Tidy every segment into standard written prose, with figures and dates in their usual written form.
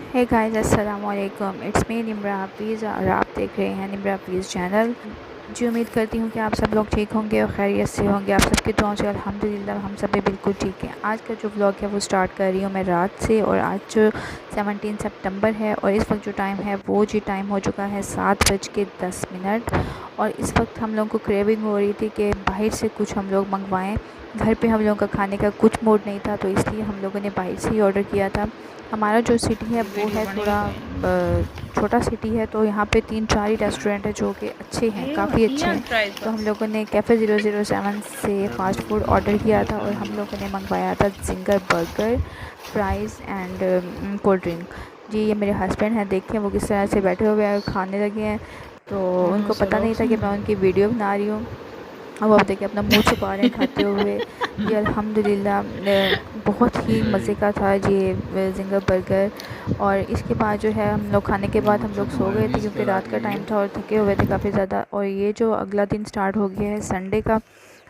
Hey guys, अस्सलाम वालेकुम। It's me Nimra Hafeez और आप देख रहे हैं निम्रा हफीज़ चैनल। जी, उम्मीद करती हूँ कि आप सब लोग ठीक होंगे और खैरियत से होंगे। आप सबकी दुआओं से अल्हम्दुलिल्लाह हम सब भी बिल्कुल ठीक हैं। आज का जो व्लॉग है वो स्टार्ट कर रही हूँ मैं रात से, और आज जो 17 सितंबर है और इस वक्त जो टाइम है वो जी टाइम हो चुका है 7:10। और इस वक्त हम लोगों को क्रेविंग हो रही थी कि बाहर से कुछ हम लोग मंगवाएँ। घर पे हम लोगों का खाने का कुछ मूड नहीं था, तो इसलिए हम लोगों ने बाहर से ही ऑर्डर किया था। हमारा जो सिटी है वो है थोड़ा छोटा सिटी है, तो यहाँ पे 3-4 ही रेस्टोरेंट है जो कि अच्छे हैं, काफ़ी अच्छे हैं। तो हम लोगों ने कैफ़े 007 से फ़ास्ट फूड ऑर्डर किया था और हम लोगों ने मंगवाया था Zinger burger, fries and cold drink. जी, ये मेरे हस्बैंड हैं, देखिए वो किस तरह से बैठे हुए हैं खाने लगे हैं। तो उनको पता नहीं था कि मैं उनकी वीडियो बना रही हूँ। अब आप देखिए अपना मुंह छुपा रहे हैं खाते हुए। जी अल्हम्दुलिल्लाह बहुत ही मज़े का था जी जिंगर बर्गर। और इसके बाद जो है हम लोग खाने के बाद हम लोग सो गए थे क्योंकि रात का टाइम था और थके हुए थे काफ़ी ज़्यादा। और ये जो अगला दिन स्टार्ट हो गया है संडे का,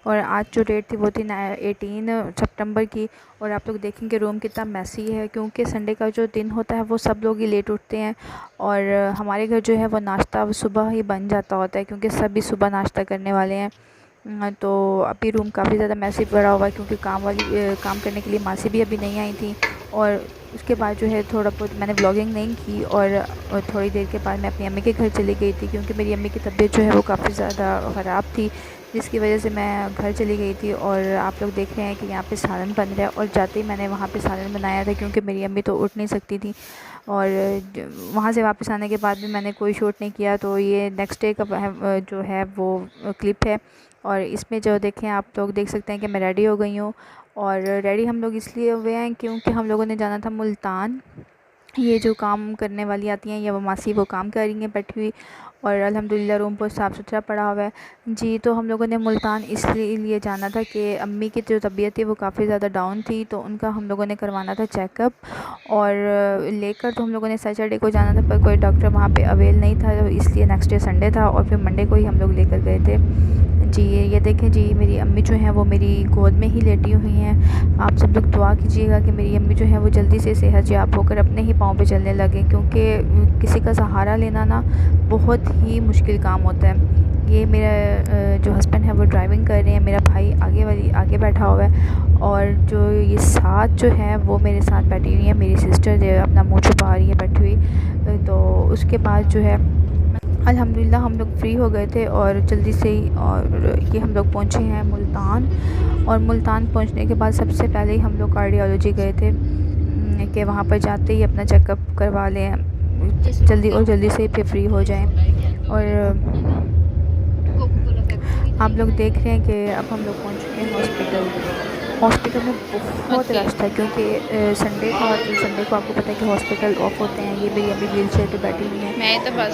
और आज जो डेट थी वो थी 18 सितंबर की। और आप लोग देखेंगे रूम कितना मैसी है, क्योंकि संडे का जो दिन होता है वो सब लोग ही लेट उठते हैं। और हमारे घर जो है वो नाश्ता सुबह ही बन जाता होता है क्योंकि सभी सुबह नाश्ता करने वाले हैं। तो अभी रूम काफ़ी ज़्यादा मैसी पड़ा हुआ है क्योंकि काम करने के लिए मासी भी अभी नहीं आई थी। और उसके बाद जो है थोड़ा बहुत मैंने व्लॉगिंग नहीं की, और थोड़ी देर के बाद मैं अपनी अम्मी के घर चली गई थी क्योंकि मेरी अम्मी की तबीयत जो है वो काफ़ी ज़्यादा ख़राब थी, जिसकी वजह से मैं घर चली गई थी। और आप लोग देख रहे हैं कि यहाँ पे सालन बन रहा है, और जाते ही मैंने वहाँ पे सालन बनाया था क्योंकि मेरी अम्मी तो उठ नहीं सकती थी। और वहाँ से वापस आने के बाद भी मैंने कोई शूट नहीं किया। तो ये नेक्स्ट डे का जो है वो क्लिप है। और इसमें जो देखें आप लोग देख सकते हैं कि मैं रेडी हो गई हूँ। और रेडी हम लोग इसलिए हुए हैं क्योंकि हम लोगों ने जाना था मुल्तान। ये जो काम करने वाली आती हैं, ये वो मासी वो काम कर रही हैं बैठी हुई। और अल्हम्दुलिल्लाह रूम बहुत साफ़ सुथरा पड़ा हुआ है। जी, तो हम लोगों ने मुल्तान इसलिए जाना था कि अम्मी की जो तबीयत थी वो काफ़ी ज़्यादा डाउन थी, तो उनका हम लोगों ने करवाना था चेकअप। और लेकर तो हम लोगों ने सैटरडे को जाना था, पर कोई डॉक्टर वहाँ पे अवेल नहीं था, तो इसलिए नेक्स्ट डे संडे था और फिर मंडे को ही हम लोग लेकर गए थे। जी, ये देखें जी मेरी अम्मी जो हैं वो मेरी गोद में ही लेटी हुई हैं। आप सब लोग दुआ कीजिएगा कि मेरी अम्मी जो है वो जल्दी से सेहतयाब होकर अपने ही पाँव पे चलने लगें, क्योंकि किसी का सहारा लेना ना बहुत ही मुश्किल काम होता है। ये मेरा जो हस्बैंड है वो ड्राइविंग कर रहे हैं, मेरा भाई आगे बैठा हुआ है। और जो ये साथ जो है वो मेरे साथ बैठी हुई है मेरी सिस्टर, जो अपना मुँह छुपा रही है बैठी हुई। तो उसके बाद जो है अल्हम्दुलिल्लाह हम लोग फ्री हो गए थे और जल्दी से ही, और ये हम लोग पहुँचे हैं मुल्तान। और मुल्तान पहुँचने के बाद सबसे पहले ही हम लोग कार्डियोलॉजी गए थे कि वहाँ पर जाते ही अपना चेकअप करवा लें जल्दी, और जल्दी से फिर फ्री हो जाएं। और आप लोग देख रहे हैं कि अब हम लोग पहुँच चुके हैं हॉस्पिटल में बहुत रश था क्योंकि संडे था, और संडे को आपको पता है कि हॉस्पिटल ऑफ होते हैं। ये मेरी अम्मी व्हील चेयर पर बैठी हुई हैं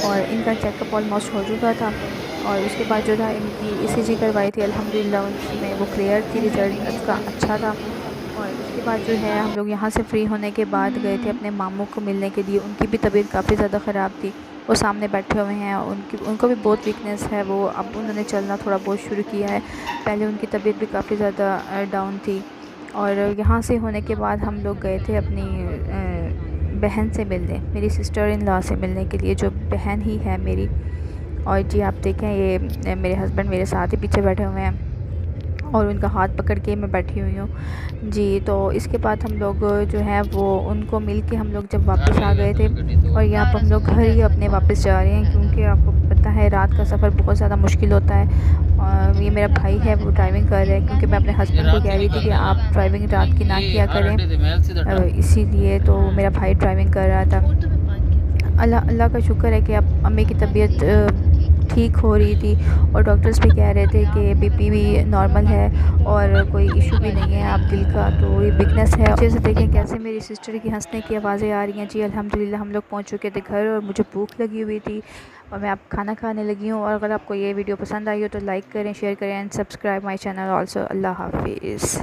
और इनका चेकअप ऑलमोस्ट हो चुका था। और उसके बाद जो था इनकी ECG करवाई थी, अल्हम्दुलिल्लाह उसमें वो क्लियर थी, रिज़ल्ट उसका अच्छा था। और उसके बाद जो है हम लोग यहाँ से फ्री होने के बाद गए थे अपने मामू को मिलने के लिए। उनकी भी तबीयत काफ़ी ज़्यादा ख़राब थी, वो सामने बैठे हुए हैं। उनको भी बहुत वीकनेस है, वो अब उन्होंने चलना थोड़ा बहुत शुरू किया है। पहले उनकी तबीयत भी काफ़ी ज़्यादा डाउन थी। और यहाँ से होने के बाद हम लोग गए थे अपनी बहन से मिलने, मेरी सिस्टर इन लॉ से मिलने के लिए, जो बहन ही है मेरी। और जी आप देखें ये मेरे हस्बैंड मेरे साथ ही पीछे बैठे हुए हैं और उनका हाथ पकड़ के मैं बैठी हुई हूँ। जी, तो इसके बाद हम लोग जो है वो उनको मिल के हम लोग जब वापस आ गए थे, और यहाँ पर हम लोग घर ही अपने वापस जा रहे हैं क्योंकि आपको पता है रात का सफ़र बहुत ज़्यादा मुश्किल होता है। और ये मेरा भाई है वो ड्राइविंग कर रहा है क्योंकि मैं अपने हस्बैंड को कह रही थी कि आप ड्राइविंग रात की ना किया करें, इसीलिए तो मेरा भाई ड्राइविंग कर रहा था। अल्लाह अल्लाह का शुक्र है कि अब अम्मी की तबीयत ठीक हो रही थी, और डॉक्टर्स भी कह रहे थे कि बीपी भी नॉर्मल है और कोई इशू भी नहीं है अब दिल का, तो ये वीकनेस है। अच्छे से देखें कैसे मेरी सिस्टर की हंसने की आवाज़ें आ रही हैं। जी अल्हम्दुलिल्लाह हम लोग पहुंच चुके थे घर, और मुझे भूख लगी हुई थी और मैं अब खाना खाने लगी हूँ। और अगर आपको ये वीडियो पसंद आई हो तो लाइक करें, शेयर करें and subscribe my channel also. अल्लाह हाफिज़।